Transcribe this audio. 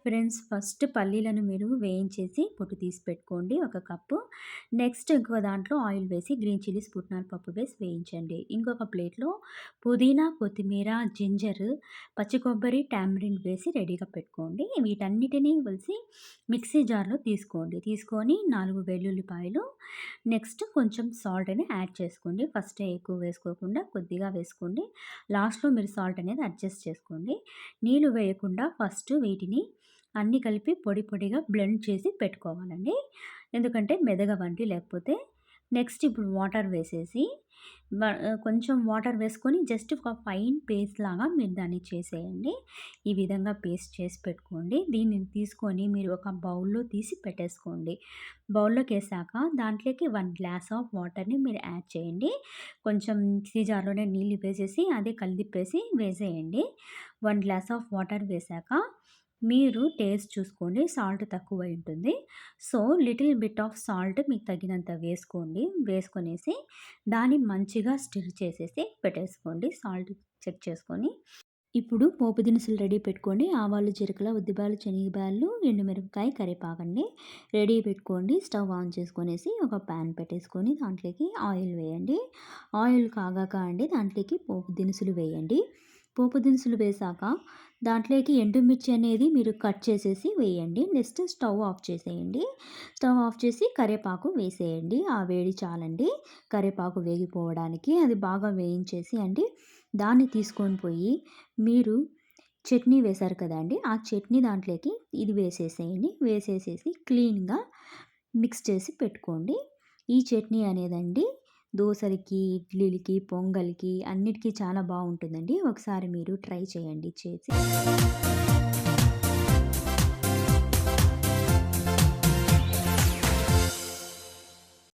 Friends, first పల్లీలను మీరు వేయించేసి పొట్టు తీసి పెట్టుకోండి ఒక కప్పు. నెక్స్ట్ ఇంకో దాంట్లో ఆయిల్ వేసి గ్రీన్ చిల్లీస్, పుట్నాల పప్పు వేసి వేయించండి. ఇంకొక ప్లేట్‌లో పుదీనా, కొత్తిమీర, జింజర్, పచ్చి కొబ్బరి, టామరిన్ వేసి రెడీగా పెట్టుకోండి. వీటన్నిటిని కలిసి మిక్సీ జార్‌లో తీసుకోండి. తీసుకొని 4 వెల్లుల్లిపాయలు, నెక్స్ట్ కొంచెం సాల్ట్‌ని యాడ్ చేసుకోండి. ఫస్టే ఎక్కువ వేసుకోకుండా కొద్దిగా వేసుకోండి. లాస్ట్‌లో మీరు సాల్ట్ అనేది అడ్జస్ట్ చేసుకోండి. నీళ్ళు వేయకుండా ఫస్ట్ వీటిని అన్నీ కలిపి పొడి పొడిగా బ్లెండ్ చేసి పెట్టుకోవాలండి. ఎందుకంటే మెదగవండి లేకపోతే. నెక్స్ట్ ఇప్పుడు వాటర్ వేసేసి కొంచెం వాటర్ వేసుకొని జస్ట్ ఒక ఫైన్ పేస్ట్ లాగా మీరు దాన్ని చేసేయండి. ఈ విధంగా పేస్ట్ చేసి పెట్టుకోండి. దీన్ని తీసుకొని మీరు ఒక బౌల్‌లో తీసి పెట్టేసుకోండి. బౌల్‌లోకేసాక దాంట్లోకి 1 గ్లాస్ ఆఫ్ వాటర్‌ని మీరు యాడ్ చేయండి. కొంచెం మిక్సీ జార్‌లోనే నీళ్ళు వేసేసి అదే కలిపేసి వేసేయండి. 1 గ్లాస్ ఆఫ్ వాటర్ వేశాక మీరు టేస్ట్ చూసుకోండి. సాల్ట్ తక్కువై ఉంటుంది. So, little bit of salt మీకు తగినంత వేసుకోండి. వేసుకొనేసి దాన్ని మంచిగా స్టిర్ చేసేసి పెట్టేసుకోండి. సాల్ట్ చెక్ చేసుకొని. ఇప్పుడు పోపు దినుసులు రెడీ పెట్టుకోండి. ఆవాలు, జీలకర్ర, ఉద్దిపాయలు, శనగపాయలు, ఎండుమిరపకాయ, కరివేపాకండి రెడీ పెట్టుకోండి. స్టవ్ ఆన్ చేసుకొనేసి ఒక పాన్ పెట్టేసుకొని దాంట్లోకి ఆయిల్ వేయండి. ఆయిల్ కాగాక అండి దాంట్లోకి పోపు దినుసులు వేయండి. పోపు దినుసులు వేశాక దాంట్లోకి ఎండుమిర్చి అనేది మీరు కట్ చేసేసి వేయండి. నెక్స్ట్ స్టవ్ ఆఫ్ చేసేయండి. స్టవ్ ఆఫ్ చేసి కరివేపాకు వేసేయండి. ఆ వేడి చాలండి కరివేపాకు వేగిపోవడానికి. అది బాగా వేయించేసి అండి దాన్ని తీసుకొని పోయి మీరు చట్నీ వేశారు కదండీ! ఆ చట్నీ దాంట్లోకి ఇది వేసేసేయండి. వేసేసేసి క్లీన్‌గా మిక్స్ చేసి పెట్టుకోండి. ఈ చట్నీ అనేదండి దోసలకి, ఇడ్లీలకి, పొంగల్‌కి అన్నిటికి చాలా బావుంటుందండి. ఒకసారి మీరు ట్రై చేయండి చేసి.